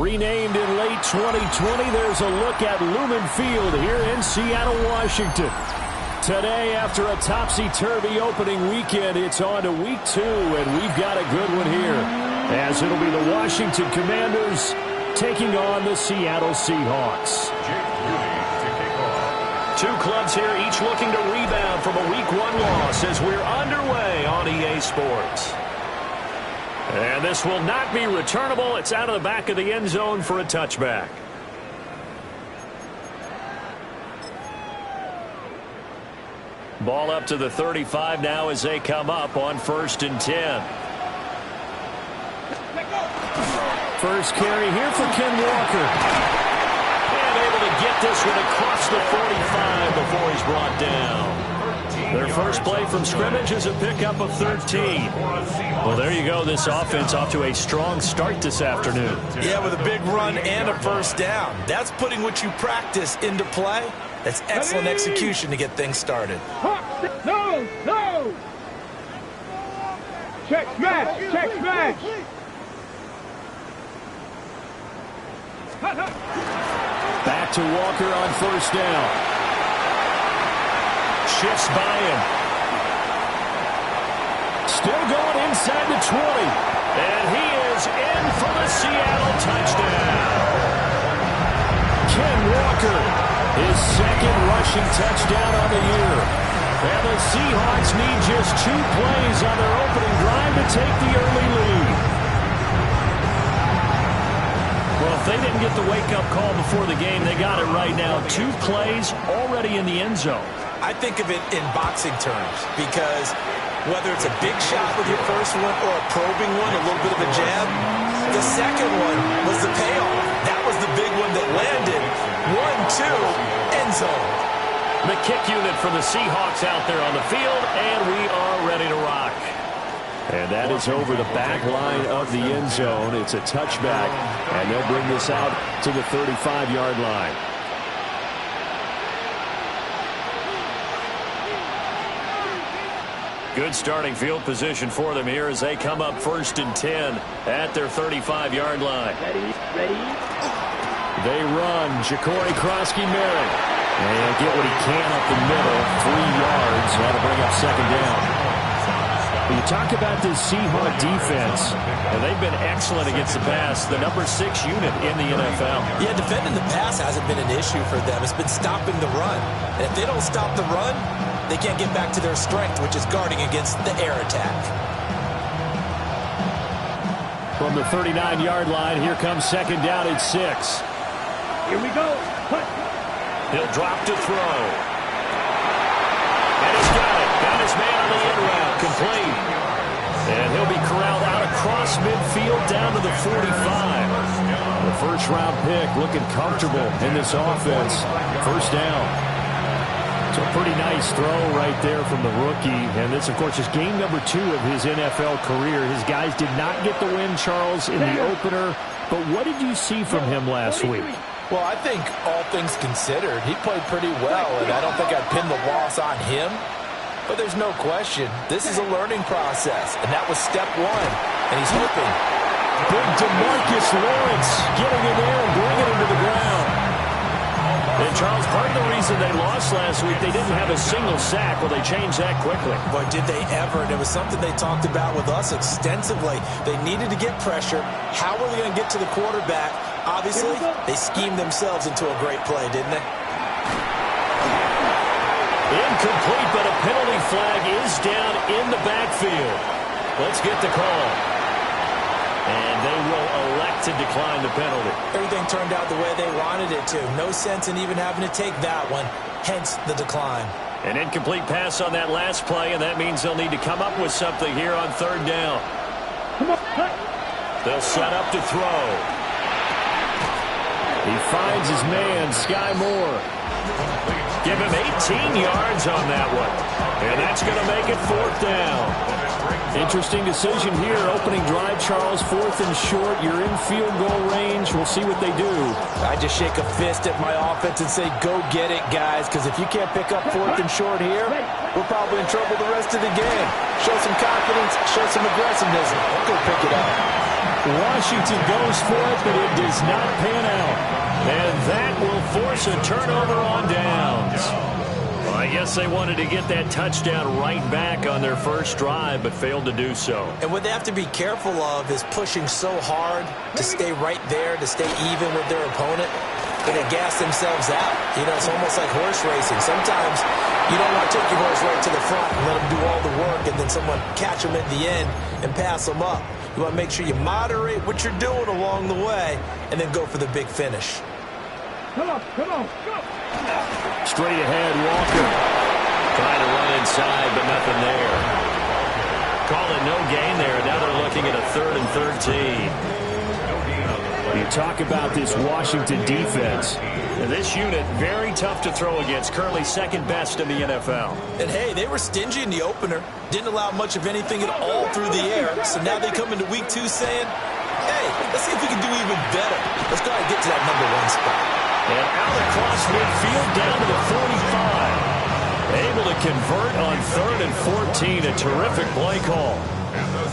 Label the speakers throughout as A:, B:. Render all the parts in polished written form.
A: Renamed in late 2020, there's a look at Lumen Field here in Seattle, Washington. Today, after a topsy-turvy opening weekend, it's on to week 2, and we've got a good one here, as it'll be the Washington Commanders taking on the Seattle Seahawks. Two clubs here, each looking to rebound from a Week 1 loss as we're underway on EA Sports. And this will not be returnable. It's out of the back of the end zone for a touchback. Ball up to the 35 now as they come up on 1st and 10. First carry here for Ken Walker. And able to get this one across the 45 before he's brought down. Their first play from scrimmage is a pickup of 13. Well, there you go. This offense off to a strong start this afternoon.
B: Yeah, with a big run and a first down. That's putting what you practice into play. That's excellent execution to get things started.
C: No! Check smash! Check smash!
A: Back to Walker on first down. Shifts by him. Still going inside the 20. And he is in for the Seattle touchdown. Ken Walker, his second rushing touchdown on the year. And the Seahawks need just 2 plays on their opening drive to take the early lead. Well, if they didn't get the wake-up call before the game, they got it right now. 2 plays already in the end zone.
B: I think of it in boxing terms because whether it's a big shot with your first one or a probing one, a little bit of a jab, the second one was the payoff. That was the big one that landed. 1-2, end zone.
A: The kick unit for the Seahawks out there on the field, and we are ready to rock. And that is over the back line of the end zone. It's a touchback, and they'll bring this out to the 35-yard line. Good starting field position for them here as they come up 1st and 10 at their 35-yard line.
C: Ready?
A: They run. Ja'Cory Krosky-Merritt. And get what he can up the middle. 3 yards. That'll bring up 2nd down. You talk about this Seahawk defense, and they've been excellent against the pass. The number 6 unit in the NFL.
B: Yeah, defending the pass hasn't been an issue for them. It's been stopping the run. And if they don't stop the run, they can't get back to their strength, which is guarding against the air attack.
A: From the 39-yard line, here comes 2nd down at 6.
C: Here we go.
A: He'll drop to throw. And he's got it. Got his man on the end route. Complete. And he'll be corralled out across midfield down to the 45. The first-round pick looking comfortable in this offense. First down. So a pretty nice throw right there from the rookie. And this, of course, is game number 2 of his NFL career. His guys did not get the win, Charles, in the opener. But what did you see from him last week?
B: Well, I think all things considered, he played pretty well, and I don't think I'd pin the loss on him. But there's no question, this is a learning process, and that was step 1, and he's hoping.
A: Big DeMarcus Lawrence getting in there and bringing him to the ground. And, Charles, part of the reason they lost last week, they didn't have a single sack. Well, they changed that quickly.
B: Boy, did they ever. And it was something they talked about with us extensively. They needed to get pressure. How were they going to get to the quarterback? Obviously, they schemed themselves into a great play, didn't they?
A: Incomplete, but a penalty flag is down in the backfield. Let's get the call. And they will elect to decline the penalty.
B: Everything turned out the way they wanted it to. No sense in even having to take that one, hence the decline.
A: An incomplete pass on that last play, and that means they'll need to come up with something here on 3rd down. They'll set up to throw. He finds his man, Sky Moore. Give him 18 yards on that one. And that's going to make it 4th down. Interesting decision here. Opening drive, Charles, 4th and short. You're in field goal range. We'll see what they do.
B: I just shake a fist at my offense and say, go get it, guys. Because if you can't pick up 4th and short here, we're probably in trouble the rest of the game. Show some confidence, show some aggressiveness, and go pick it up.
A: Washington goes for it, but it does not pan out. And that will force a turnover on downs. Well, I guess they wanted to get that touchdown right back on their first drive, but failed to do so.
B: And what they have to be careful of is pushing so hard to stay right there, to stay even with their opponent, and they gas themselves out. You know, it's almost like horse racing. Sometimes you don't want to take your horse right to the front and let them do all the work, and then someone catch them at the end and pass them up. You want to make sure you moderate what you're doing along the way and then go for the big finish.
C: Come on, go!
A: Straight ahead, Walker. Trying to run inside, but nothing there. Call it no gain there. Now they're looking at a 3rd and 13. You talk about this Washington defense. And this unit, very tough to throw against. Currently second best in the NFL.
B: And, hey, they were stingy in the opener. Didn't allow much of anything at all through the air. So now they come into week 2 saying, hey, let's see if we can do even better. Let's go ahead and get to that #1 spot.
A: And out across midfield down to the 45. Able to convert on 3rd and 14. A terrific play call.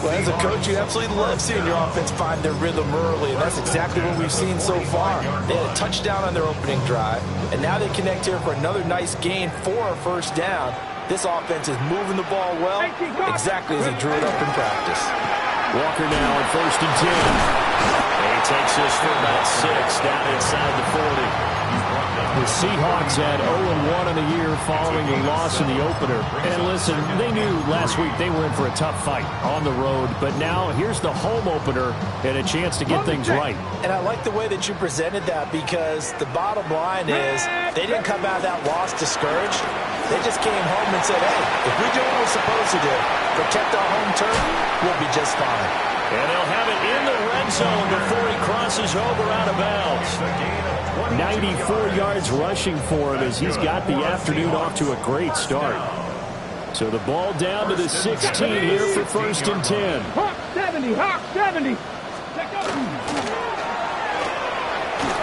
B: Well, as a coach, you absolutely love seeing your offense find their rhythm early, and that's exactly what we've seen so far. They had a touchdown on their opening drive, and now they connect here for another nice gain for a first down. This offense is moving the ball well, exactly as they drew it up in practice.
A: Walker now on 1st and 10. And he takes this for about 6 down inside the 40. The Seahawks had 0-1 in the year following the loss in the opener. And listen, they knew last week they were in for a tough fight on the road. But now here's the home opener and a chance to get things right.
B: And I like the way that you presented that, because the bottom line is they didn't come out of that loss discouraged. They just came home and said, hey, if we do what we're supposed to do, protect our home turf, we'll be just fine.
A: And they'll have it in the red zone before he crosses over out of bounds. 94 yards rushing for him as he's got the afternoon off to a great start. So the ball down to the 16 here for 1st and 10.
C: Hawk 70, Hawk 70.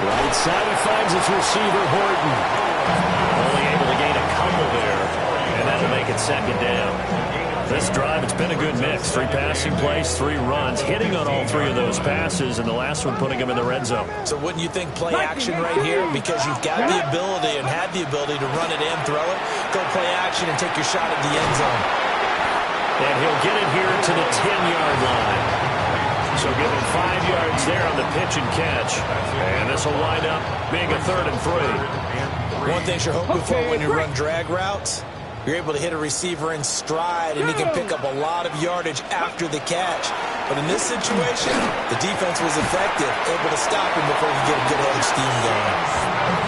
A: Right side, he finds his receiver, Horton. Only able to gain a couple there, and that'll make it 2nd down. This drive, it's been a good mix. 3 passing plays, 3 runs, hitting on all 3 of those passes, and the last one putting them in the red zone.
B: So wouldn't you think play action right here? Because you've got the ability and had the ability to run it and throw it. Go play action and take your shot at the end zone.
A: And he'll get it here to the 10-yard line. So give him 5 yards there on the pitch and catch. And this will wind up being a 3rd and 3.
B: One thing you're hoping for when you run drag routes, you're able to hit a receiver in stride, and he can pick up a lot of yardage after the catch. But in this situation, the defense was effective, able to stop him before he get a good head of steam going.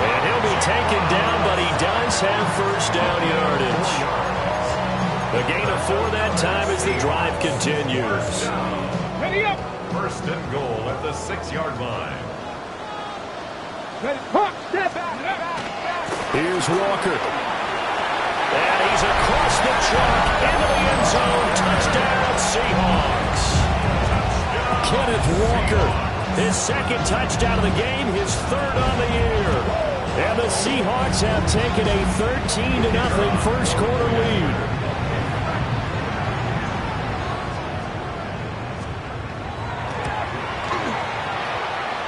A: And he'll be taken down, but he does have first down yardage. A gain of 4 that time as the drive continues.
C: Ready up.
D: 1st and goal at the 6-yard line.
C: Ready. Hawk, step back.
A: Here's Walker. And he's across the chalk into the end zone. Touchdown, Seahawks. Kenneth Walker, his 2nd touchdown of the game, his 3rd on the year. And the Seahawks have taken a 13-0 first quarter lead.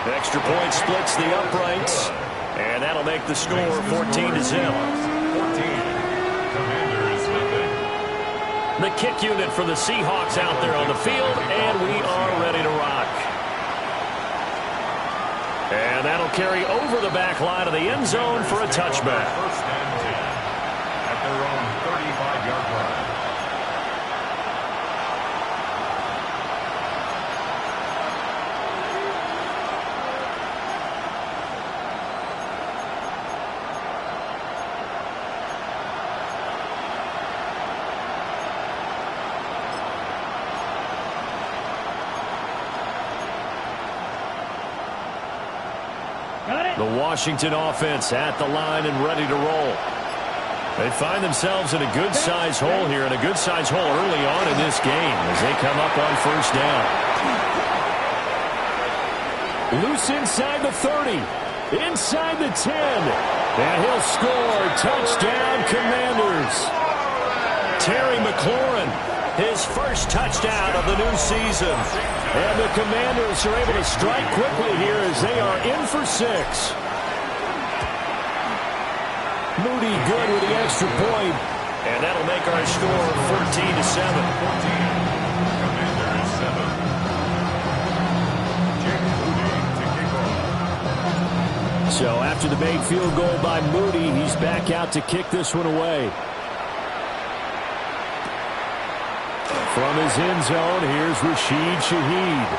A: Extra point splits the uprights, and that'll make the score 14-0. The kick unit for the Seahawks out there on the field, and we are ready to rock. And that'll carry over the back line of the end zone for a touchback.
D: 1st and 10 at their own 35-yard line.
A: The Washington offense at the line and ready to roll. They find themselves in a good-sized hole here, and a good-sized hole early on in this game as they come up on 1st down. Loose inside the 30, inside the 10, and he'll score. Touchdown, Commanders. Terry McLaurin His first touchdown of the new season. And the Commanders are able to strike quickly here as they are in for 6. Moody good with the extra point. And that'll make our score 14-7.
D: Commanders 7. Jake Moody to kick off.
A: So after the made field goal by Moody, he's back out to kick this one away. From his end zone, here's Rashid Shaheed.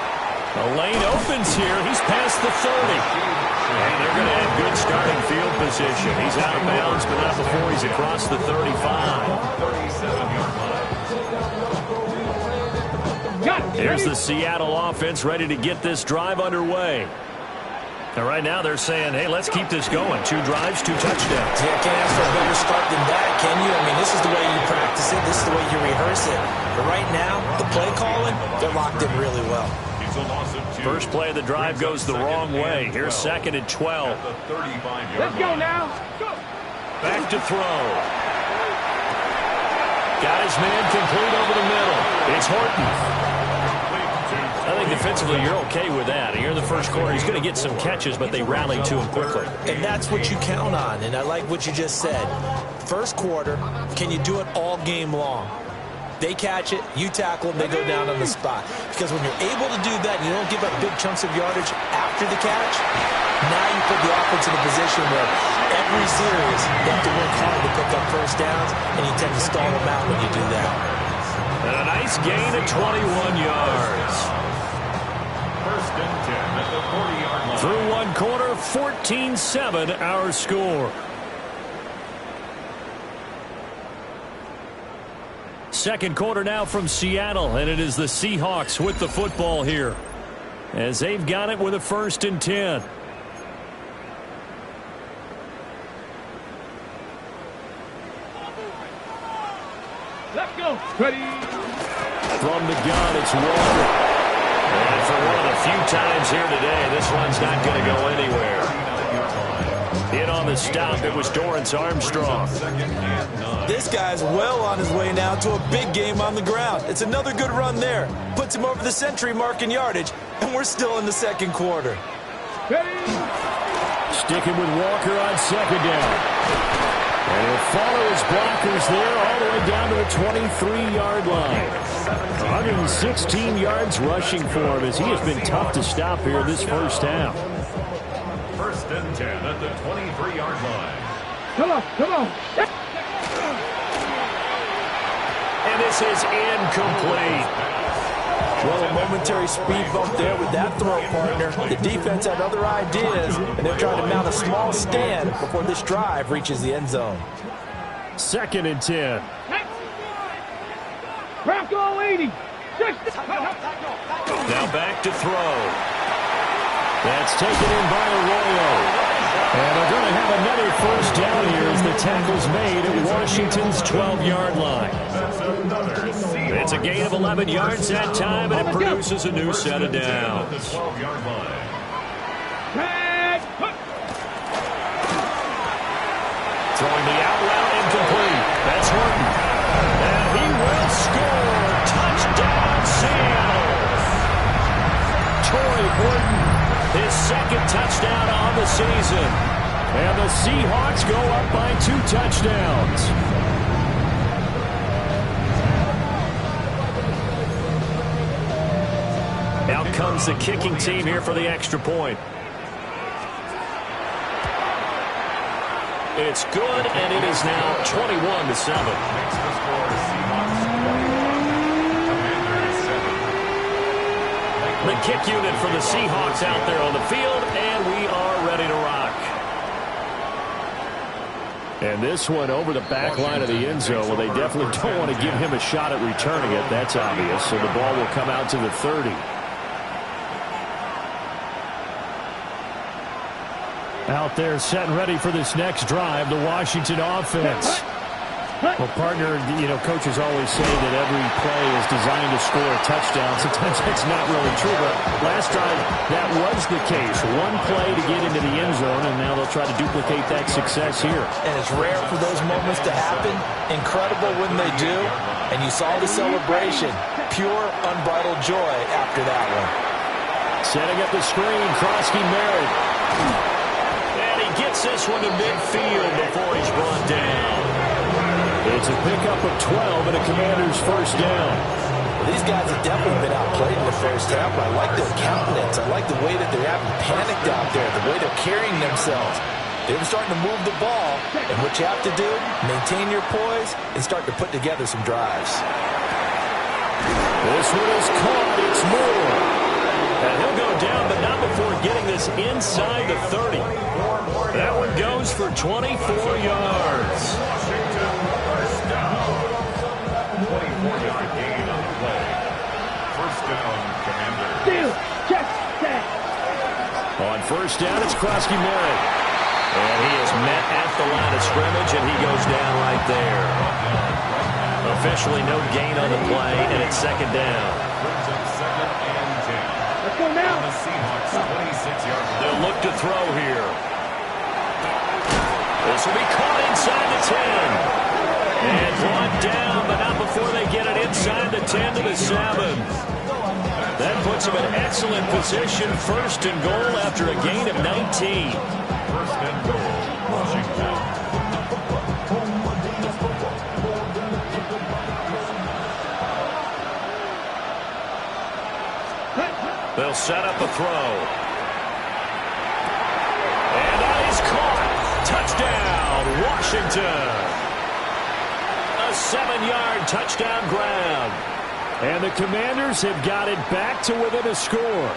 A: The lane opens here. He's past the 30. And they're going to have good starting field position. He's out of bounds, but not before he's across the 35.
D: 37-yard line.
A: Here's the Seattle offense ready to get this drive underway. And right now they're saying, hey, let's keep this going. 2 drives, 2 touchdowns.
B: Yeah, can't ask for a better start than that, can you? I mean, this is the way you practice it. This is the way you rehearse it. But right now, the play calling, they're locked in really well.
D: It's a loss of 2.
A: First play of the drive goes the wrong way. Here's 2nd and 12.
D: At the 35-yard
C: Let's go now. Go.
A: Back to throw. Got his man complete over the middle. It's Horton. I think defensively you're okay with that. Here in the first quarter, he's going to get some catches, but they rally to him quickly.
B: And that's what you count on, and I like what you just said. First quarter, can you do it all game long? They catch it, you tackle them, they go down on the spot. Because when you're able to do that and you don't give up big chunks of yardage after the catch, now you put the offense in a position where every series they have to work hard to pick up first downs, and you tend to stall them out when you do that.
A: And a nice gain of 21 yards.
D: First and 10 at the 40-yard line.
A: Through one quarter, 14-7 our score. Second quarter now from Seattle, and it is the Seahawks with the football here as they've got it with a 1st and 10.
C: Let's go. Ready.
A: From the gun, it's Walker. And for one of the few times here today, this one's not going to go anywhere. In on the stop, it was Dorrance Armstrong.
B: This guy's well on his way now to a big game on the ground. It's another good run there. Puts him over the century mark in yardage, and we're still in the second quarter.
C: Ready.
A: Sticking with Walker on 2nd down. And he'll follow his blockers there all the way down to the 23-yard line. 116 yards rushing for him as he has been tough to stop here this first half.
D: First and 10 at the 23-yard line.
C: Come on. Come on.
A: And this is incomplete.
B: Well, a momentary speed bump there with that throw, partner. The defense had other ideas, and they're trying to mount a small stand before this drive reaches the end zone.
A: 2nd and 10.
C: Bronco 80.
A: Now back to throw. That's taken in by Arroyo. And they're going to have another first down here as the tackle's made at Washington's 12-yard line. It's a gain of 11 yards that time, and it produces a new set of downs. Throwing the out route incomplete. That's Horton. And he will score. Touchdown, Seattle. Troy Horton, his 2nd touchdown on the season. And the Seahawks go up by 2 touchdowns. Out comes the kicking team here for the extra point. It's good, and it is now 21-7. The kick unit for the Seahawks out there on the field, and we are ready to rock. And this one over the back line of the end zone. Well, they definitely don't want to give him a shot at returning it. That's obvious. So the ball will come out to the 30. Out there set and ready for this next drive, the Washington offense. Well, partner, coaches always say that every play is designed to score a touchdown. Sometimes that's not really true, but last drive, that was the case. One play to get into the end zone, and now they'll try to duplicate that success here.
B: And it's rare for those moments to happen. Incredible when they do. And you saw the celebration. Pure, unbridled joy after that one.
A: Setting up the screen, Krosky Merritt. And he gets this one to midfield before he's brought down. It's a pickup of 12 and a Commander's first down.
B: Well, these guys have definitely been outplayed in the first half, but I like their countenance. I like the way that they're having panicked out there, the way they're carrying themselves. They're starting to move the ball, and what you have to do, maintain your poise and start to put together some drives.
A: This one is caught. It's Moore. And he'll go down, but not before getting this inside the 30. That one goes for 24 yards.
D: 24-yard gain on the play. First down, Commander.
C: Steal. Check. Sack.
A: On first down, it's Krosky Merritt. And he is met at the line of scrimmage, and he goes down right there. Officially no gain on the play, and it's second down.
D: Brings up 2nd and 10.
C: Let's go now.
D: On the Seahawks 26-yard line.
A: They'll look to throw here. This will be caught inside the 10. And brought down, but not before they get it inside the 10 to the 7. That puts them in excellent position. First and goal after a gain of 19.
D: First and goal, Washington.
A: They'll set up a throw. And that is caught. Touchdown, Washington. A 7-yard touchdown grab. And the Commanders have got it back to within a score.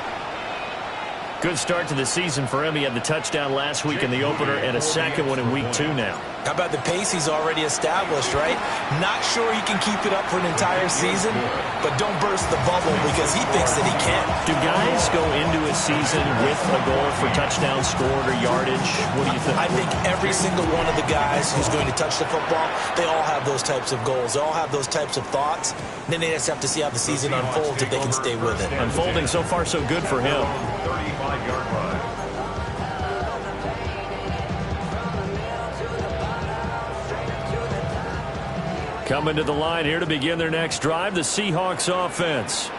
A: Good start to the season for him. He had the touchdown last week in the opener and a second one in week 2 now.
B: How about the pace he's already established, right? Not sure he can keep it up for an entire season, but don't burst the bubble because he thinks that he can.
A: Do guys go into a season with a goal for touchdowns scored or yardage? What do you think?
B: I think every single one of the guys who's going to touch the football, they all have those types of goals. They all have those types of thoughts. And then they just have to see how the season unfolds if they can stay with it.
A: Unfolding so far so good for him.
D: 35-yard line.
A: Coming to the line here to begin their next drive, the Seahawks offense.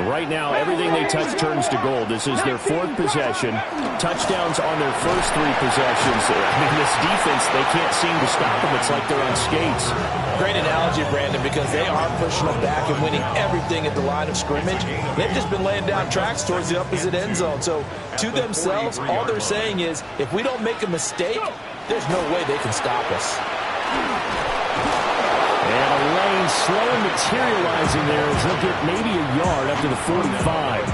A: Right now, everything they touch turns to gold. This is their 4th possession. Touchdowns on their first 3 possessions. I mean, this defense, they can't seem to stop them. It's like they're on skates.
B: Great analogy, Brandon, because they are pushing them back and winning everything at the line of scrimmage. They've just been laying down tracks towards the opposite end zone. So, to themselves, all they're saying is, if we don't make a mistake, there's no way they can stop us.
A: And a lane slowly materializing there as they'll get maybe a yard up to the 45.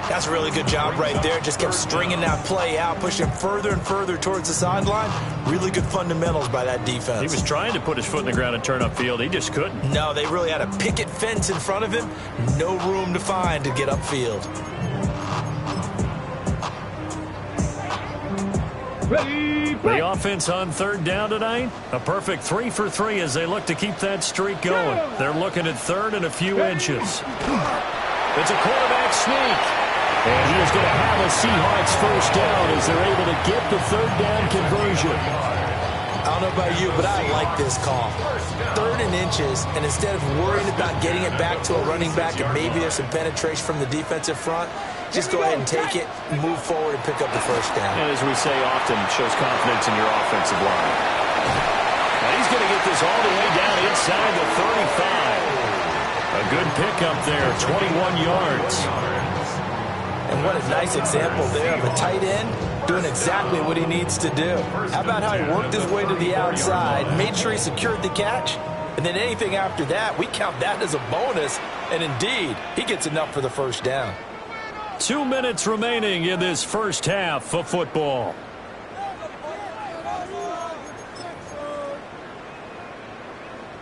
B: That's a really good job right there. Just kept stringing that play out, pushing further and further towards the sideline. Really good fundamentals by that defense.
A: He was trying to put his foot in the ground and turn upfield. He just couldn't.
B: No, they really had a picket fence in front of him. No room to find to get upfield.
C: Ready.
A: The offense on 3rd down tonight, a perfect 3 for 3 as they look to keep that streak going. They're looking at 3rd and a few inches. It's a quarterback sneak. And he is going to have a Seahawks first down as they're able to get the 3rd down conversion.
B: I don't know about you, but I like this call. 3rd and inches, and instead of worrying about getting it back to a running back and maybe there's some penetration from the defensive front, just go ahead and take it, move forward, and pick up the first down.
A: And as we say often, shows confidence in your offensive line. Now he's going to get this all the way down inside the 35. A good pickup there, 21 yards.
B: And what a nice example there of a tight end doing exactly what he needs to do. How about how he worked his way to the outside, made sure he secured the catch, and then anything after that, we count that as a bonus. And indeed, he gets enough for the first down.
A: 2 minutes remaining in this first half of football.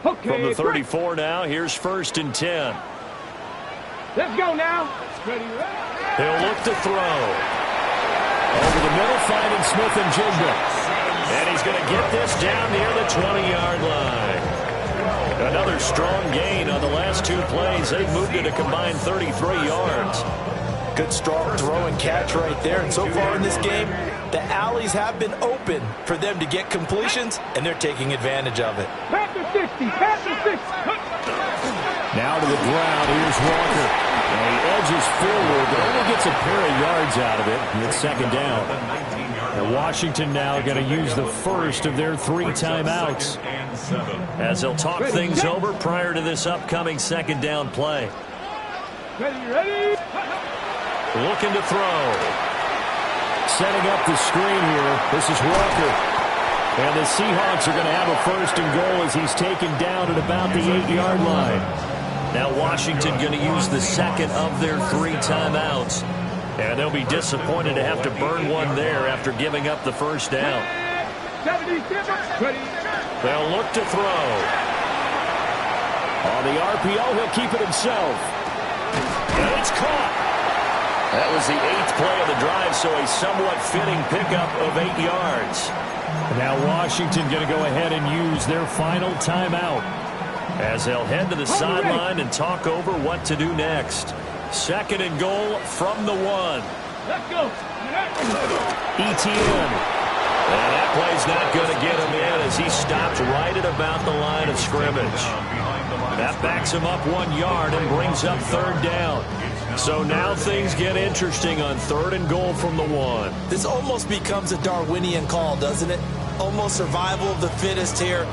C: Okay.
A: From the 34 now, here's 1st and 10.
C: Let's go now. Ready.
A: He'll look to throw. Over the middle, finding Smith and Jigba. And he's going to get this down near the 20-yard line. Another strong gain on the last 2 plays. They've moved it a combined 33 yards.
B: Good strong throw and catch right there. And so far in this game, the alleys have been open for them to get completions, and they're taking advantage of it.
C: Panther 50. Panther 50.
A: Now to the ground. Here's Walker. And he edges forward, but only gets a pair of yards out of it. And it's second down. And Washington now going to use the first of their 3 timeouts as they'll talk things over prior to this upcoming second down play.
C: Ready.
A: Looking to throw. Setting up the screen here. This is Walker. And the Seahawks are going to have a first and goal as he's taken down at about the 8-yard line. Now Washington going to use the second of their 3 timeouts. And they'll be disappointed to have to burn one there after giving up the first down. They'll look to throw. On the RPO, he'll keep it himself. And it's caught. That was the 8th play of the drive, so a somewhat fitting pickup of 8 yards. Now Washington going to go ahead and use their final timeout as they'll head to the sideline and talk over what to do next. Second and goal from the 1.
C: Let's go.
A: ETN. And that play's not going to get him in as he stopped right at about the line of scrimmage. That backs him up 1 yard and brings up third down. So now things get interesting on third and goal from the 1.
B: This almost becomes a Darwinian call, doesn't it? Almost survival of the fittest here.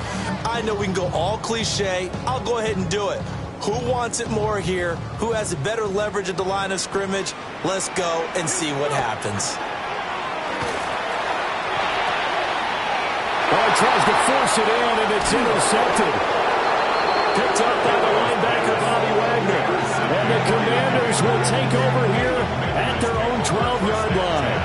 B: I know we can go all cliche. I'll go ahead and do it. Who wants it more here? Who has a better leverage at the line of scrimmage? Let's go and see what happens.
A: Oh, he tries to force it in, and it's intercepted. Picked up by the linebacker, Bobby Wagner. And the Commanders will take over here at their own 12-yard line.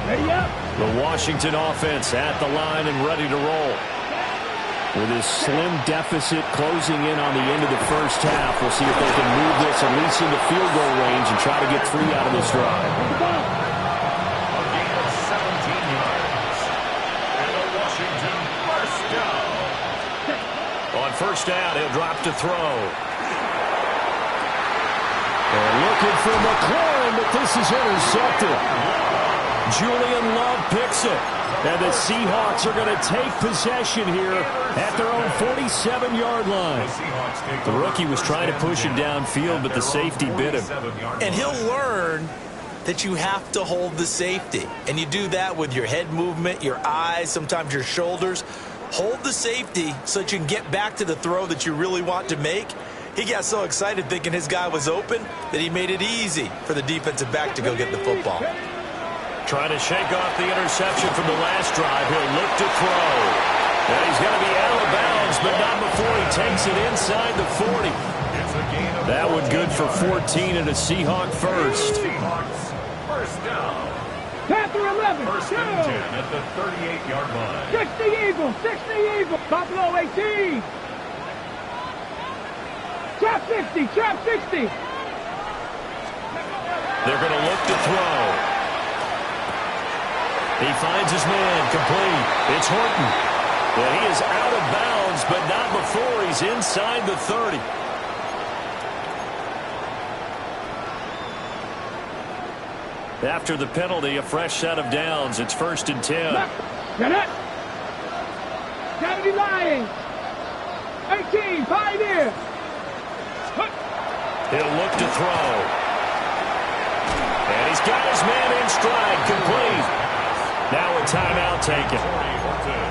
C: Ready up.
A: The Washington offense at the line and ready to roll. With his slim deficit closing in on the end of the first half, we'll see if they can move this at least into field goal range and try to get 3 out of this drive.
D: A gain of 17 yards. And a Washington first down.
A: On first down, he'll drop to throw. They're looking for McLaurin, but this is intercepted. Julian Love picks it. And the Seahawks are going to take possession here at their own 47-yard line. The rookie was trying to push it downfield, but the safety bit him.
B: And he'll learn that you have to hold the safety. And you do that with your head movement, your eyes, sometimes your shoulders. Hold the safety so that you can get back to the throw that you really want to make. He got so excited thinking his guy was open that he made it easy for the defensive back to go get the football.
A: Trying to shake off the interception from the last drive. He'll look to throw. And he's going to be out of bounds, but not before he takes it inside the 40. That one good for 14 and a Seahawk first.
D: Seahawks first down.
C: Panther 11.
D: First and 10 at the 38-yard line.
C: 60 Eagles. 60 Eagles. Buffalo 18. Trap 50. Trap 60.
A: They're going to look to throw. He finds his man, complete. It's Horton. And he is out of bounds, but not before he's inside the 30. After the penalty, a fresh set of downs. It's first and 10.
C: Get it. Kennedy Lions. 18. Pioneer.
A: He'll look to throw. And he's got his man in stride, complete. Now a timeout taken.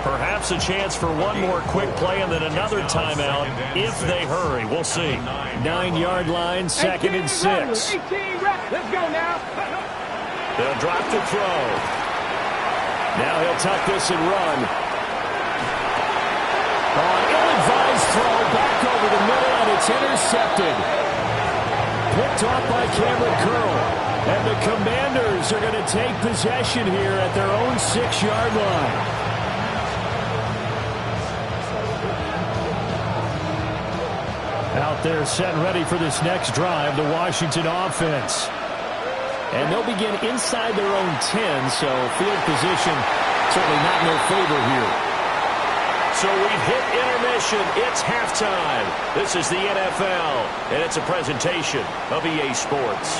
A: Perhaps a chance for one more quick play and then another timeout if they hurry. We'll see. 9-yard line, second and 6.
C: 18. Let's go now.
A: They'll drop to throw. Now he'll tuck this and run. On ill-advised throw, back over the middle, and it's intercepted. Picked off by Cameron Curl. And the Commanders are going to take possession here at their own 6-yard line. Out there set and ready for this next drive, the Washington offense. And they'll begin inside their own 10, so field position certainly not in their favor here. So we've hit intermission. It's halftime. This is the NFL, and it's a presentation of EA Sports.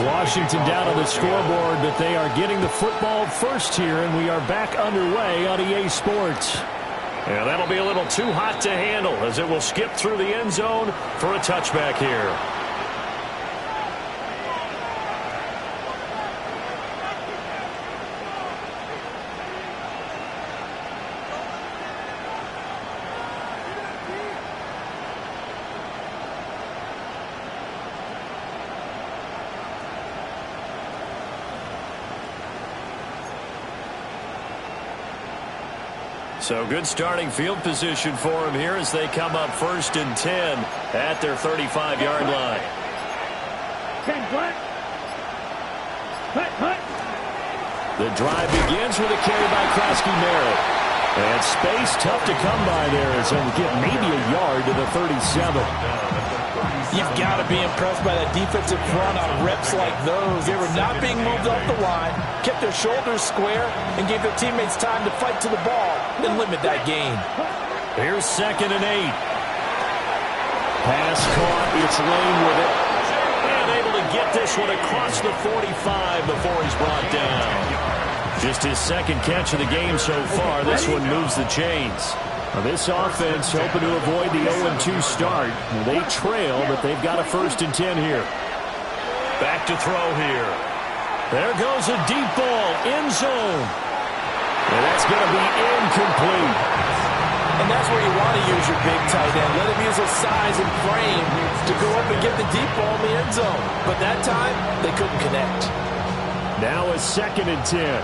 A: Washington down on the scoreboard, but they are getting the football first here, and we are back underway on EA Sports. And that'll be a little too hot to handle as it will skip through the end zone for a touchback here. So good starting field position for him here as they come up 1st and 10 at their 35-yard line.
C: 10 flat. Hut.
A: The drive begins with a carry by Krosky-Merritt. And space tough to come by there as he'll get maybe a yard to the 37.
B: You've got to be impressed by that defensive front on reps like those. They were not being moved off the line, kept their shoulders square, and gave their teammates time to fight to the ball and limit that gain.
A: Here's 2nd and 8. Pass caught. It's Lane with it. And able to get this one across the 45 before he's brought down. Just his 2nd catch of the game so far. This one moves the chains. Now this offense hoping to avoid the 0-2 start. They trail, but they've got a 1st and 10 here. Back to throw here. There goes a deep ball, end zone. And that's going to be incomplete.
B: And that's where you want to use your big tight end. Let him use his size and frame to go up and get the deep ball in the end zone. But that time, they couldn't connect.
A: Now a 2nd and 10.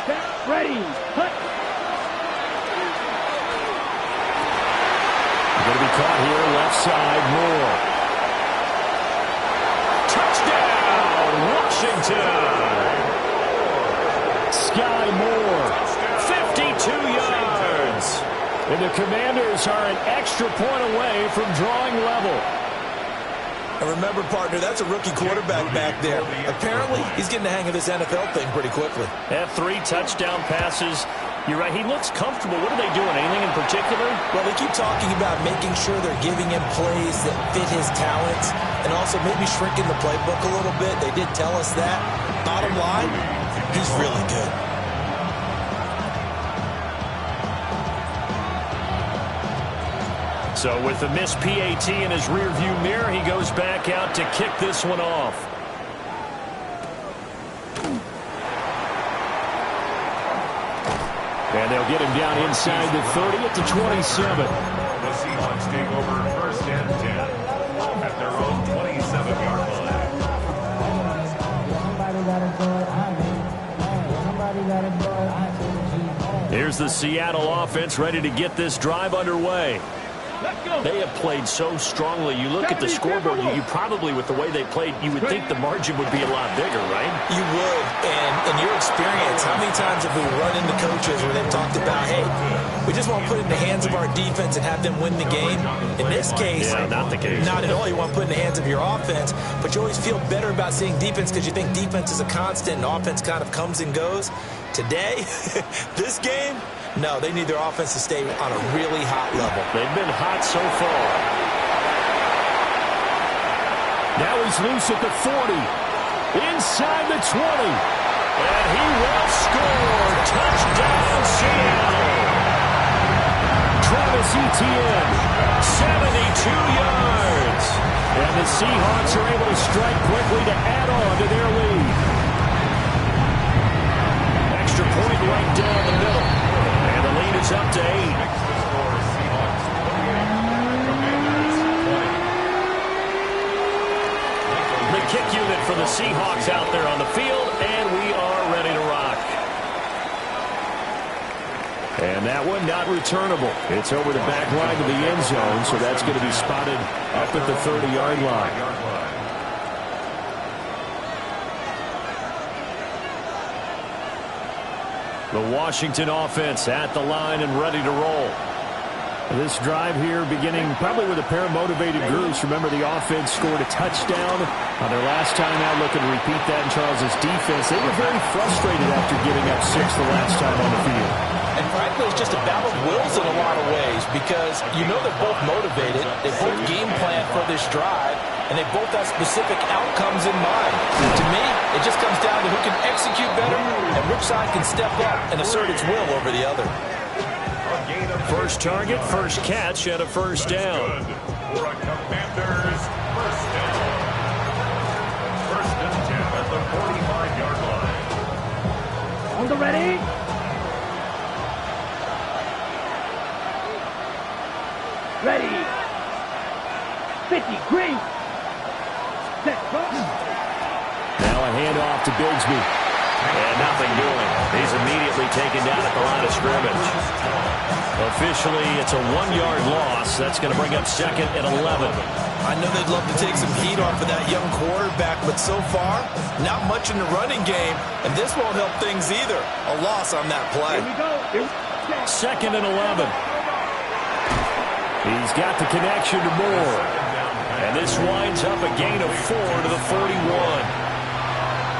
C: Step ready. Hut.
A: Going to be caught here, left side, Moore. Touchdown, Washington! Sky Moore, 52 yards. And the Commanders are an extra point away from drawing level.
B: And remember, partner, that's a rookie quarterback back there. Apparently, he's getting the hang of this NFL thing pretty quickly.
A: Had 3 touchdown passes. You're right, he looks comfortable. What are they doing? Anything in particular?
B: Well, they keep talking about making sure they're giving him plays that fit his talents and also maybe shrinking the playbook a little bit. They did tell us that. Bottom line, he's really good.
A: So with the missed PAT in his rearview mirror, he goes back out to kick this one off. And they'll get him down inside the 30 at the 27.
D: The Seahawks take over 1st and 10 at their own 27-yard line.
A: Here's the Seattle offense ready to get this drive underway. They have played so strongly. You look at the scoreboard, you probably, with the way they played, you would think the margin would be a lot bigger, right?
B: You would. And in your experience, how many times have we run into coaches where they've talked about, hey, we just want to put it in the hands of our defense and have them win the game? In this case,
A: yeah, not the case.
B: Not at all. You want to put it in the hands of your offense, but you always feel better about seeing defense because you think defense is a constant and offense kind of comes and goes. Today, this game, no, they need their offense to stay on a really hot level.
A: They've been hot so far. Now he's loose at the 40. Inside the 20. And he will score. Touchdown, Seattle. Travis Etienne, 72 yards. And the Seahawks are able to strike quickly to add on to their lead. Extra point right down the middle. And the lead is up to 8. The kick unit for the Seahawks out there on the field, and we are ready to rock. And that one not returnable. It's over the back line to the end zone, so that's going to be spotted up at the 30-yard line. The Washington offense at the line and ready to roll. This drive here beginning probably with a pair of motivated groups. Remember, the offense scored a touchdown on their last time out. Looking to repeat that in Charles's defense. They were very frustrated after giving up 6 the last time on the field.
B: And frankly, it's just a battle of wills in a lot of ways because you know they're both motivated. They both game plan for this drive, and they both have specific outcomes in mind. To me, it just comes down to who can execute better and which side can step up and assert its will over the other.
A: First target, first catch, and a first down.
D: For a Commanders first down. First and 10 at the 45-yard line.
C: On the ready. Ready. 50, green. Set, go.
A: Now a handoff to Bigsby. And nothing doing. He's immediately taken down at the line of scrimmage. Officially, it's a 1-yard loss. That's going to bring up second and 11.
B: I know they'd love to take some heat off of that young quarterback, but so far, not much in the running game, and this won't help things either. A loss on that play.
C: Here we go.
A: Second and 11. He's got the connection to Moore. And this winds up a gain of 4 to the 41.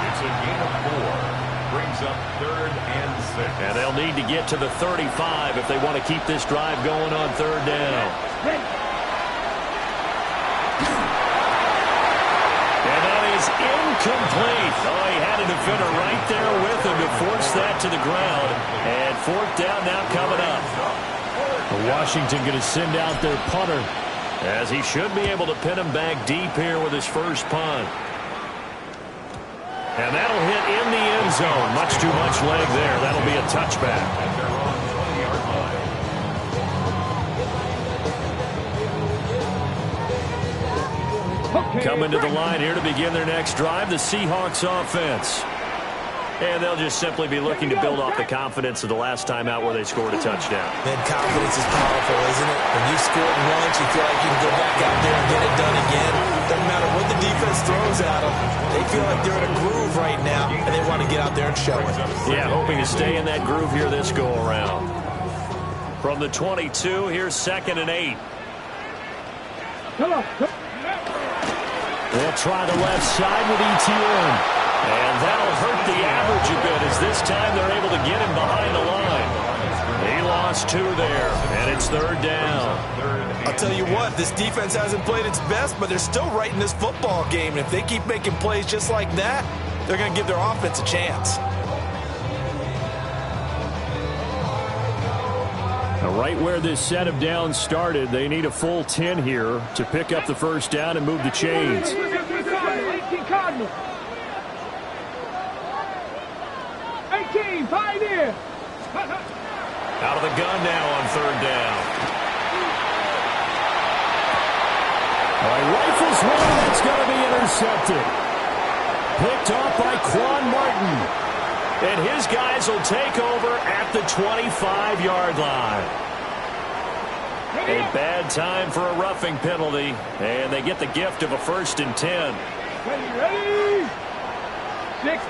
D: It's a gain of 4. Brings up third and 6.
A: And they'll need to get to the 35 if they want to keep this drive going on third down. And that is incomplete. Oh, he had a defender right there with him to force that to the ground. And fourth down now coming up. Washington going to send out their punter, as he should be able to pin him back deep here with his first punt. And that'll hit in the end zone. Much too much leg there. That'll be a touchback. Coming to the line here to begin their next drive, the Seahawks offense. And they'll just simply be looking to build off the confidence of the last time out where they scored a touchdown.
B: Man, confidence is powerful, isn't it? When you scored once, you feel like you can go back out there and get it done again. Doesn't matter what the defense throws at them. They feel like they're in a groove right now, and they want to get out there and show it.
A: Yeah, hoping to stay in that groove here this go-around. From the 22, here's second and 8.
C: Come on.
A: They'll try the left side with ETN. And that'll hurt the average a bit, as this time they're able to get him behind the line. He lost 2 there, and it's third down.
B: I'll tell you what, this defense hasn't played its best, but they're still right in this football game. And if they keep making plays just like that, they're going to give their offense a chance.
A: Now, right where this set of downs started, they need a full 10 here to pick up the first down and move the chains.
C: 18 Cardinals. 18, Pioneer.
A: Out of the gun now on third down. All right, rifles one, that's going to be intercepted. Picked off by Quan Martin. And his guys will take over at the 25-yard line. A bad time for a roughing penalty, and they get the gift of a first and 10.
C: Ready? 6.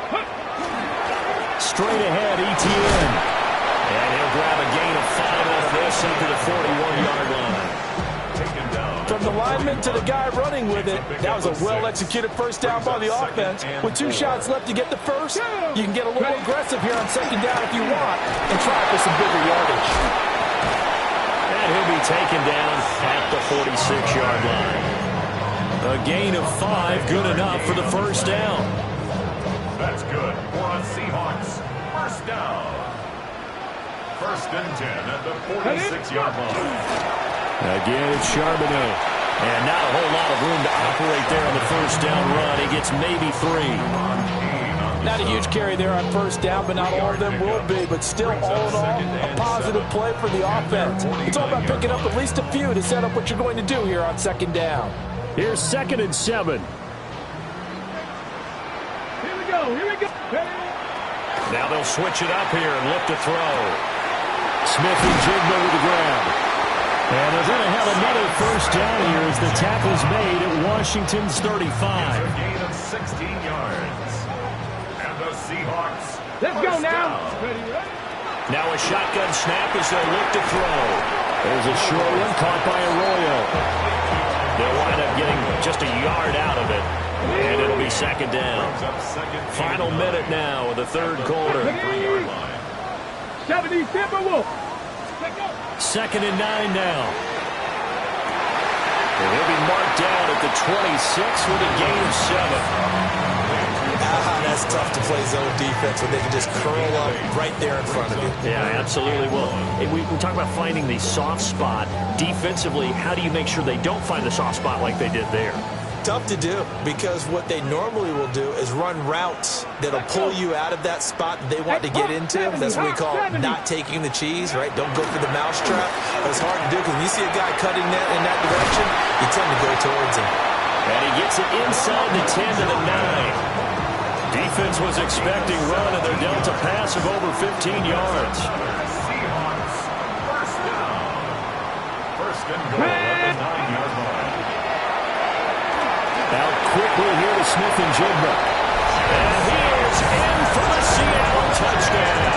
A: Straight ahead, ETN. And he'll grab a gain of 5 off this into the 41-yard line.
B: From the lineman to the guy running with it, that was a well-executed first down by the offense. With 2 shots left to get the first, you can get a little aggressive here on second down if you want and try for some bigger yardage.
A: And he'll be taken down at the 46-yard line. A gain of 5, good enough for the first down.
D: That's good for a Seahawks first down. First and 10 at the 46-yard line.
A: Again, it's Charbonnet. And not a whole lot of room to operate there on the first down run. He gets maybe 3.
B: Not a huge carry there on first down, but not all of them will be. But still, all in all, a positive play for the offense. It's all about picking up at least a few to set up what you're going to do here on second down.
A: Here's second and 7.
C: Here we go.
A: Now they'll switch it up here and look to throw. Smith and Jigba with the grab. And they're going to have another first down here as the tackle's made at Washington's 35.
D: It's a gain of 16 yards. And the Seahawks.
C: Let's go now.
A: Now a shotgun snap as they look to throw. There's a short one caught by Arroyo. They'll wind up getting just a yard out of it. And it'll be second down. Final minute now of the third quarter.
C: 70 Timberwolves.
A: Second and 9 now. And he'll be marked down at the 26 with a gain of 7.
B: That's tough to play zone defense when they can just curl up right there in front of you.
A: Yeah, absolutely. Well, we talk about finding the soft spot. Defensively, how do you make sure they don't find the soft spot like they did there?
B: Tough to do, because what they normally will do is run routes that'll pull you out of that spot that they want to get into. That's what we call not taking the cheese, right? Don't go for the mousetrap. It's hard to do, because when you see a guy cutting that in that direction, you tend to go towards him.
A: And he gets it inside the 10 to the 9. Defense was expecting run, and they're dealt a pass of over 15 yards.
D: Seahawks, first down. First and goal at the 9-yard line.
A: Out quickly here to Smith-Njigba. And he is in for the Seattle touchdown.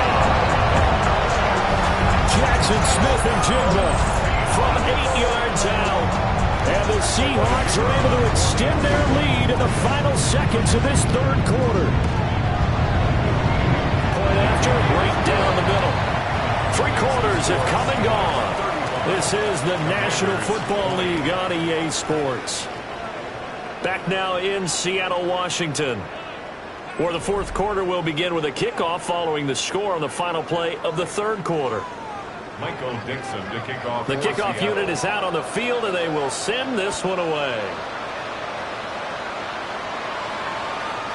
A: Jackson Smith-Njigba from 8 yards out. And the Seahawks are able to extend their lead in the final seconds of this third quarter. Point after, right down the middle. 3 quarters have come and gone. This is the National Football League on EA Sports. Back now in Seattle, Washington, where the fourth quarter will begin with a kickoff following the score on the final play of the third quarter.
D: Michael Dixon to kick off.
A: The kickoff unit is out on the field, and they will send this one away.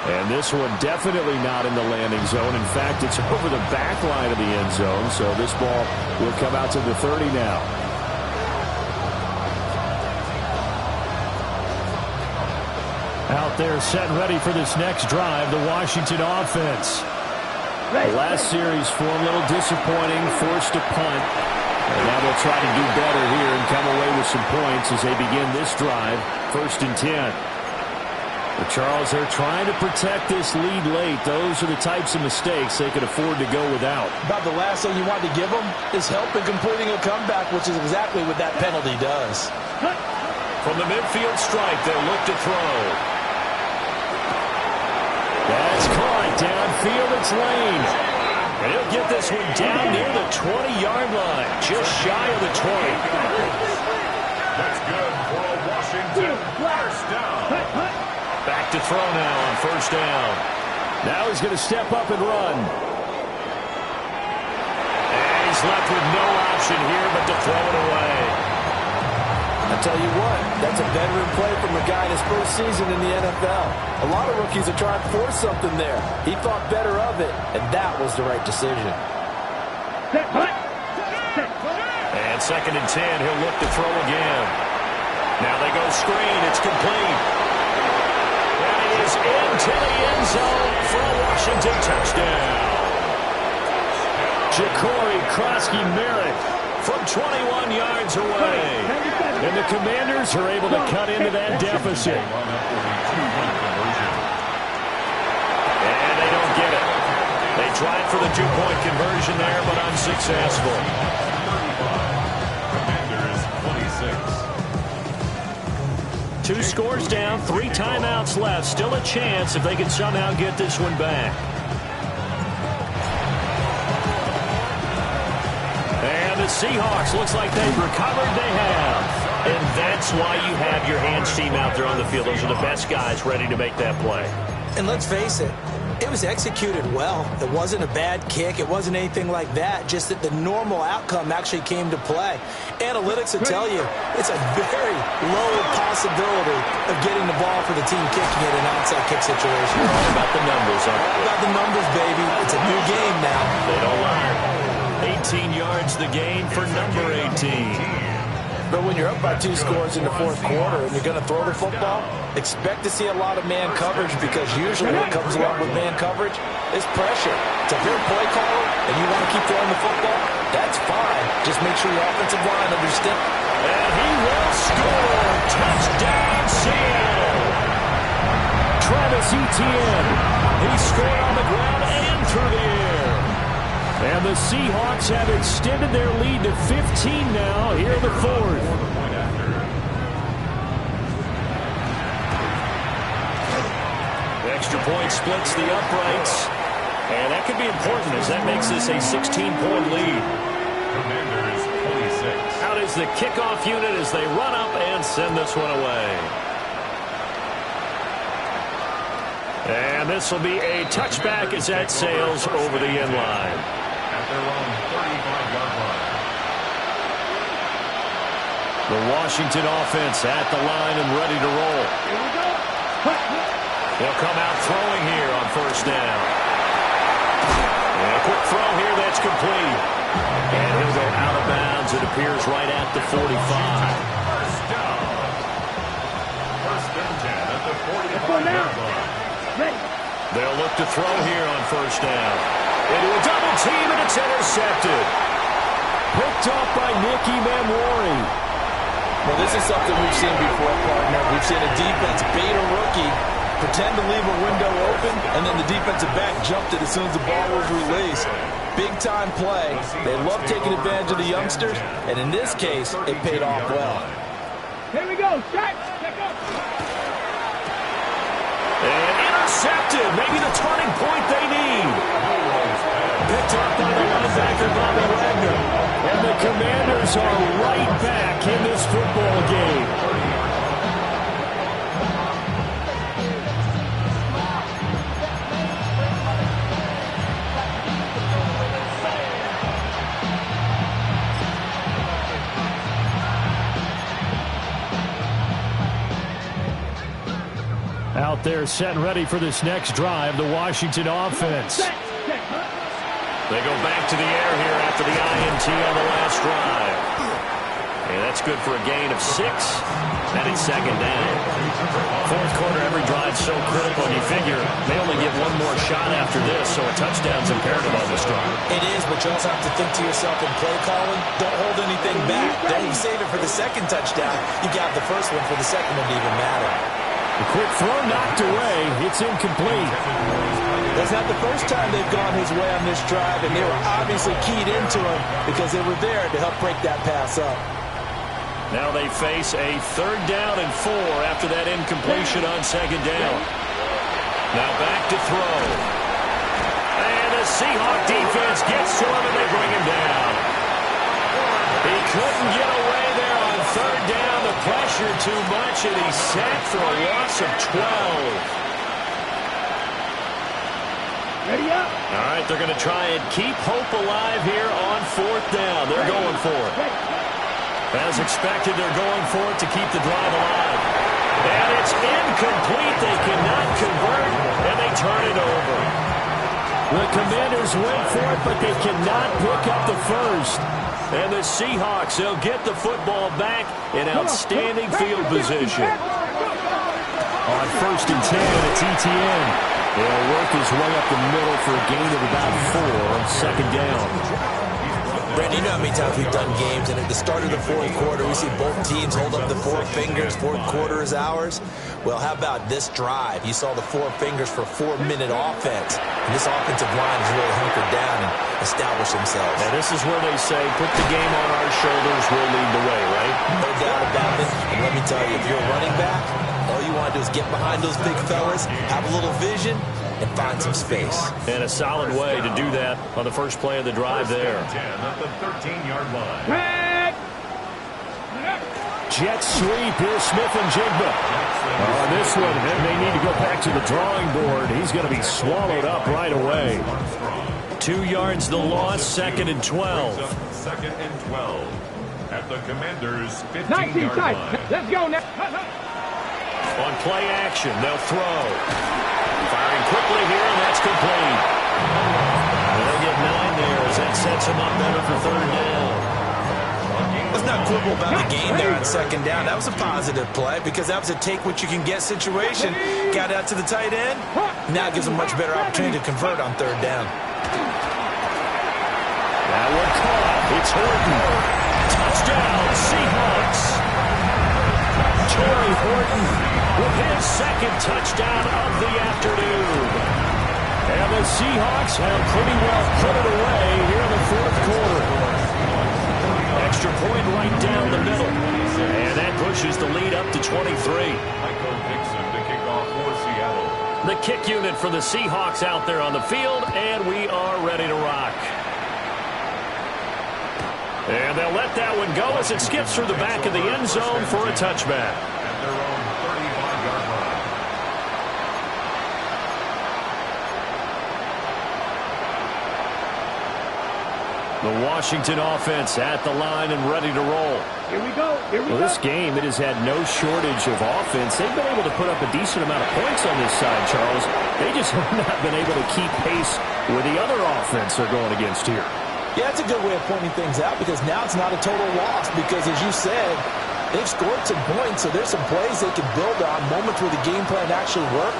A: And this one definitely not in the landing zone. In fact, it's over the back line of the end zone, so this ball will come out to the 30 now. Out there set and ready for this next drive, the Washington offense. The last series for a little disappointing, forced a punt. And now they'll try to do better here and come away with some points as they begin this drive, 1st and 10. But Charles, they're trying to protect this lead late. Those are the types of mistakes they could afford to go without.
B: About the last thing you want to give them is help in completing a comeback, which is exactly what that penalty does.
A: From the midfield stripe, they'll look to throw. That's caught downfield. It's Lane. And he'll get this one down near the 20-yard line, just shy of the 20.
D: That's good for a Washington first down.
A: Back to throw now on 1st down. Now he's going to step up and run. And he's left with no option here but to throw it away.
B: I tell you what, that's a veteran play from a guy in his first season in the NFL. A lot of rookies are trying to force something there. He thought better of it, and that was the right decision.
A: And 2nd and 10, he'll look to throw again. Now they go screen. It's complete. And he is into the end zone for a Washington touchdown. Ja'Cory Krosky-Merritt from 21 yards away. And the Commanders are able to cut into that deficit. And they don't get it. They tried for the 2-point conversion there, but unsuccessful.
D: Commanders 26.
A: 2 scores down, 3 timeouts left. Still a chance if they can somehow get this one back. And the Seahawks, looks like they've recovered. They have. And that's why you have your hands team out there on the field. Those are the best guys ready to make that play.
B: And let's face it, it was executed well. It wasn't a bad kick. It wasn't anything like that. Just that the normal outcome actually came to play. Analytics will tell you it's a very low possibility of getting the ball for the team kicking it in an onside kick situation.
A: All about the numbers, huh?
B: All about the numbers, baby. It's a new game now.
A: They don't lie. 18 yards the gain for number 18.
B: But when you're up by 2 scores in the fourth quarter and you're going to throw the football, expect to see a lot of man coverage, because usually what comes along with man coverage is pressure. So if you're a play caller and you want to keep throwing the football, that's fine. Just make sure your offensive line understands.
A: And he will score. Touchdown, Seattle. Travis Etienne. He scored on the ground and through the air. And the Seahawks have extended their lead to 15 now here in the fourth. The extra point splits the uprights. And that could be important as that makes this a 16-point lead.
D: Commanders 26.
A: Out is the kickoff unit as they run up and send this one away. And this will be a touchback as that sails over the end line.
D: At their own 35-yard line.
A: The Washington offense at the line and ready to roll. They'll come out throwing here on first down. And a quick throw here that's complete. And he'll go out of bounds. It appears right at the 45.
D: First down. First and 10 at the 45-yard line.
A: They'll look to throw here on first down. Into a double team, and it's intercepted. Picked off by Nicky Manwari.
B: Well, this is something we've seen before, partner. We've seen a defense bait a rookie, pretend to leave a window open, and then the defensive back jumped it as soon as the ball was released. Big-time play. They love taking advantage of the youngsters, and in this case, it paid off well.
C: Here we go. Check up.
A: And intercepted. Maybe the turning point they need. Picked up by the linebacker, Bobby Wagner. And the Commanders are right back in this football game. Out there set and ready for this next drive, the Washington offense. They go back to the air here after the INT on the last drive. And that's good for a gain of 6. And it's second down. Fourth quarter, every drive's so critical, and you figure they only get one more shot after this, so a touchdown's imperative on this drive.
B: It is, but you also have to think to yourself in play calling, don't hold anything back. Don't even save it for the second touchdown. You got the first one for the second one to even matter.
A: A quick throw knocked away. It's incomplete.
B: That's not the first time they've gone his way on this drive, and they were obviously keyed into him because they were there to help break that pass up.
A: Now they face a 3rd down and 4 after that incompletion on second down. Now back to throw. And the Seahawks defense gets to him, and they bring him down. He couldn't get away there on 3rd down. The pressure too much, and he's sacked for a loss of 12.
C: Ready up.
A: All right, they're going to try and keep hope alive here on 4th down. They're going for it. As expected, they're going for it to keep the drive alive. And it's incomplete. They cannot convert, and they turn it over. The Commanders went for it, but they cannot pick up the first. And the Seahawks, they'll get the football back in outstanding field position. On 1st and 10, it's ETN. He'll work his way up the middle for a gain of about 4 on second down.
B: Brandon, you know how many times we've done games, and at the start of the fourth quarter, we see both teams hold up the 4 fingers, fourth quarter is ours. Well, how about this drive? You saw the 4 fingers for 4-minute offense, and this offensive line has really hunkered down and established themselves.
A: And this is where they say, put the game on our shoulders, we'll lead the way, right?
B: No doubt about it, and let me tell you, if you're a running back, all you want to do is get behind those big fellas, have a little vision, and find some space.
A: And a solid way to do that on the first play of the drive there.
D: 10 at the 13-yard line.
A: Jet sweep, here's Smith and Jigba. On this one, and they need to go back to the drawing board. He's going to be swallowed up right away. 2 yards the loss, 2nd and 12.
D: 2nd and 12 at the Commanders'
C: 19
D: 15-yard
C: tight.
D: line.
C: Let's go now.
A: On play action, they'll throw. Firing quickly here, and that's complete. They'll get 9 there as that sets them up better for 3rd down.
B: Let's not quibble about the game there on 2nd down. That was a positive play because that was a take-what-you-can-get situation. Got out to the tight end. Now it gives them a much better opportunity to convert on 3rd down.
A: That one caught. It's Horton. Touchdown, Seahawks. Torrey Horton with his 2nd touchdown of the afternoon. And the Seahawks have pretty well put it away here in the 4th quarter. Extra point right down the middle. And that pushes the lead up to 23.
D: Michael Dixon to kick off for Seattle.
A: The kick unit for the Seahawks out there on the field, and we are ready to rock. And they'll let that one go as it skips through the back of the end zone for a touchback.
D: At their own 35-yard line.
A: The Washington offense at the line and ready to roll.
C: Here we go. Here we go.
A: This game, it has had no shortage of offense. They've been able to put up a decent amount of points on this side, Charles. They just have not been able to keep pace with the other offense they're going against here.
B: Yeah, that's a good way of pointing things out because now it's not a total loss because, as you said, they've scored some points, so there's some plays they can build on, moments where the game plan actually worked.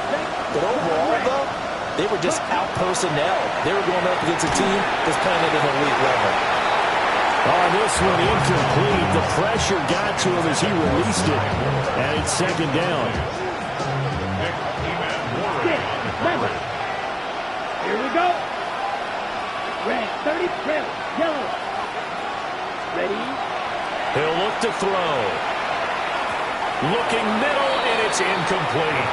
B: But overall, though, they were just out-personnel. They were going up against a team that's playing at an elite level.
A: On this one, incomplete. The pressure got to him as he released it, and it's second down.
C: Here we go. Red, 30, red, yellow. Ready?
A: He'll look to throw. Looking middle, and it's incomplete.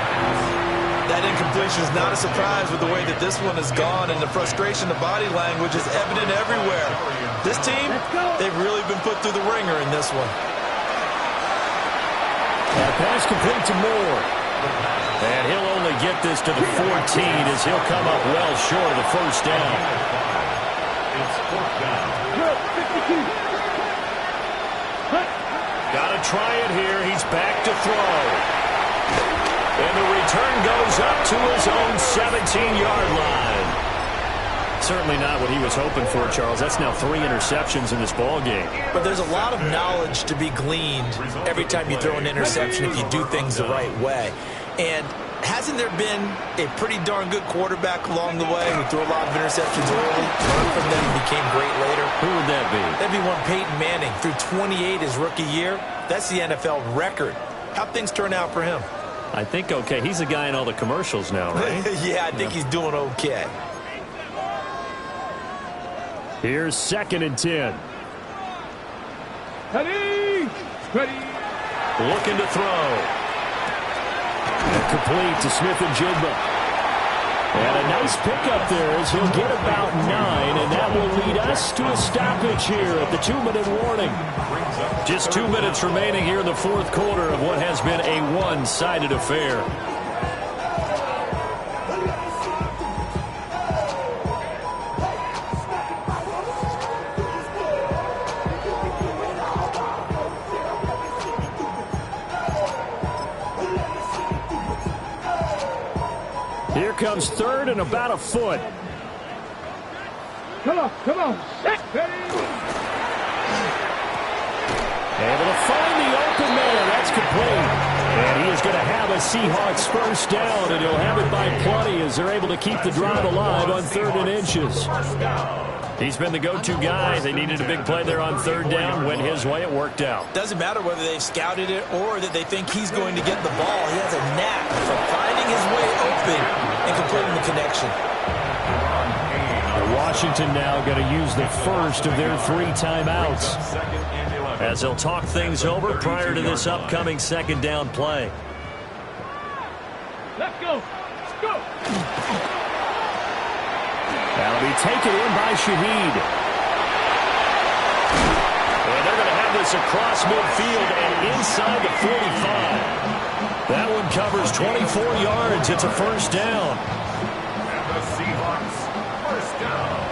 B: That incompletion is not a surprise with the way that this one has gone, and the frustration, the body language is evident everywhere. This team, they've really been put through the ringer in this one.
A: That pass complete to Moore. And he'll only get this to the 14 as he'll come up well short of the first down.
D: It's fourth down.
C: Good, 52.
A: Got to try it here. He's back to throw. And the return goes up to his own 17-yard line. Certainly not what he was hoping for, Charles. That's now 3 interceptions in this ball game.
B: But there's a lot of knowledge to be gleaned every time you throw an interception if you do things the right way. And hasn't there been a pretty darn good quarterback along the way who threw a lot of interceptions early, learned from them, and became great later?
A: Who would that be?
B: That'd be one Peyton Manning. Threw 28 his rookie year. That's the NFL record. How'd things turn out for him?
A: I think okay. He's the guy in all the commercials now, right?
B: Yeah, I think he's doing okay.
A: Here's 2nd and 10.
C: Ready? Ready?
A: Looking to throw. Complete to Smith and Jigba. And a nice pickup there as he'll get about 9, and that will lead us to a stoppage here at the 2-minute warning. Just 2 minutes remaining here in the fourth quarter of what has been a one-sided affair. Here comes 3rd and about a foot.
C: Come on. Set, ready?
A: Able to find the open man. That's complete. And he is going to have a Seahawks first down, and he'll have it by plenty as they're able to keep the drive alive on 3rd and inches. He's been the go-to guy. They needed a big play there on 3rd down. Went his way. It worked out.
B: Doesn't matter whether they've scouted it or that they think he's going to get the ball. He has a knack for finding his way open and completing the connection.
A: Washington now going to use the first of their 3 timeouts as they'll talk things over prior to this upcoming 2nd down play.
C: Let's go. Let's go.
A: That'll be taken in by Shaheed. And they're going to have this across midfield and inside the 45. That one covers 24 yards. It's a first down.
D: And the Seahawks, first down.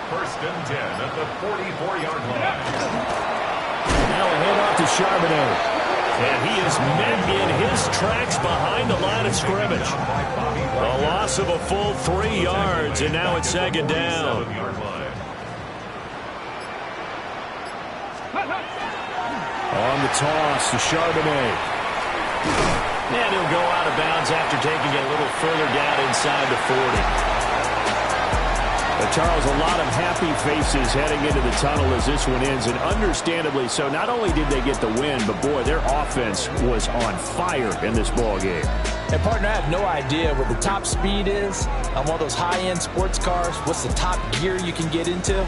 D: 1st and 10 at the 44-yard line.
A: Now a handoff to Charbonnet. And he is met in his tracks behind the line of scrimmage. A loss of a full 3 yards, and now it's 2nd down. On the toss to Charbonnet. And he'll go out of bounds after taking it a little further down inside the 40. But Charles, a lot of happy faces heading into the tunnel as this one ends, and understandably so. Not only did they get the win, but boy, their offense was on fire in this ball game.
B: And partner, I have no idea what the top speed is on one of those high-end sports cars. What's the top gear you can get into?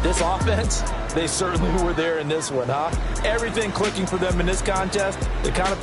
B: This offense, they certainly were there in this one, huh? Everything clicking for them in this contest. They kind of